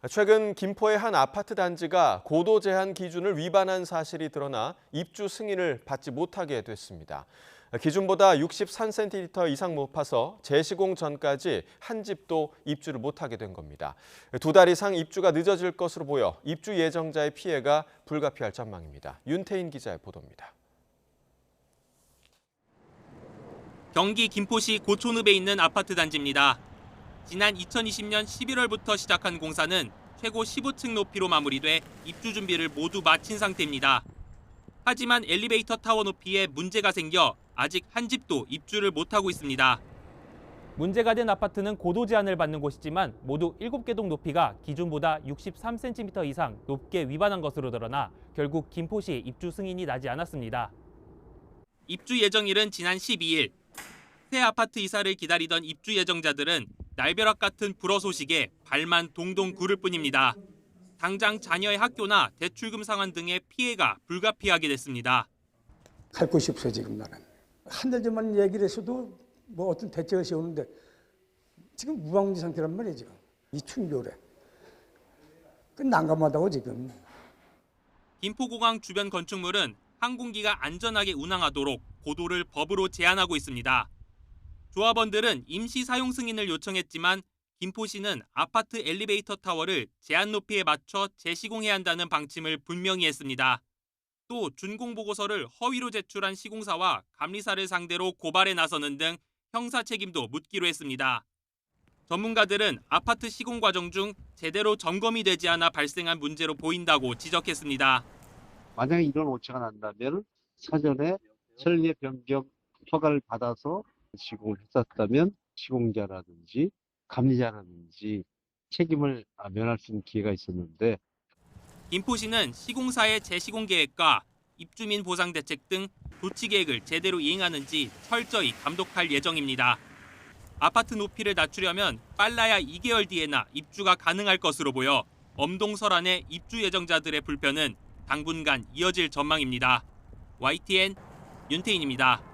최근 김포의 한 아파트 단지가 고도 제한 기준을 위반한 사실이 드러나 입주 승인을 받지 못하게 됐습니다. 기준보다 63cm 이상 높아서 재시공 전까지 한 집도 입주를 못하게 된 겁니다. 2달 이상 입주가 늦어질 것으로 보여 입주 예정자의 피해가 불가피할 전망입니다. 윤태인 기자의 보도입니다. 경기 김포시 고촌읍에 있는 아파트 단지입니다. 지난 2020년 11월부터 시작한 공사는 최고 15층 높이로 마무리돼 입주 준비를 모두 마친 상태입니다. 하지만 엘리베이터 타워 높이에 문제가 생겨 아직 한 집도 입주를 못하고 있습니다. 문제가 된 아파트는 고도 제한을 받는 곳이지만 모두 7개 동 높이가 기준보다 63cm 이상 높게 위반한 것으로 드러나 결국 김포시 입주 승인이 나지 않았습니다. 입주 예정일은 지난 12일. 새 아파트 이사를 기다리던 입주 예정자들은 날벼락 같은 불어 소식에 발만 동동 구를 뿐입니다. 당장 자녀의 학교나 대출금 상환 등의 피해가 불가피하게 됐습니다. 갈 곳이 없어 지금 나는. 한 달 전만 얘기를 했어도 뭐 어떤 대책을 세우는데 지금 무방비 상태란 말이에요 지금. 이 충격에. 난감하다고 지금. 김포공항 주변 건축물은 항공기가 안전하게 운항하도록 고도를 법으로 제한하고 있습니다. 조합원들은 임시 사용 승인을 요청했지만 김포시는 아파트 엘리베이터 타워를 제한 높이에 맞춰 재시공해야 한다는 방침을 분명히 했습니다. 또 준공 보고서를 허위로 제출한 시공사와 감리사를 상대로 고발에 나서는 등 형사 책임도 묻기로 했습니다. 전문가들은 아파트 시공 과정 중 제대로 점검이 되지 않아 발생한 문제로 보인다고 지적했습니다. 만약에 이런 오차가 난다면 사전에 설계 변경 허가를 받아서 시공을 했었다면 시공자라든지 감리자라든지 책임을 면할 수 있는 기회가 있었는데 김포시는 시공사의 재시공 계획과 입주민 보상 대책 등 조치 계획을 제대로 이행하는지 철저히 감독할 예정입니다. 아파트 높이를 낮추려면 빨라야 2개월 뒤에나 입주가 가능할 것으로 보여 엄동설안의 입주 예정자들의 불편은 당분간 이어질 전망입니다. YTN 윤태인입니다.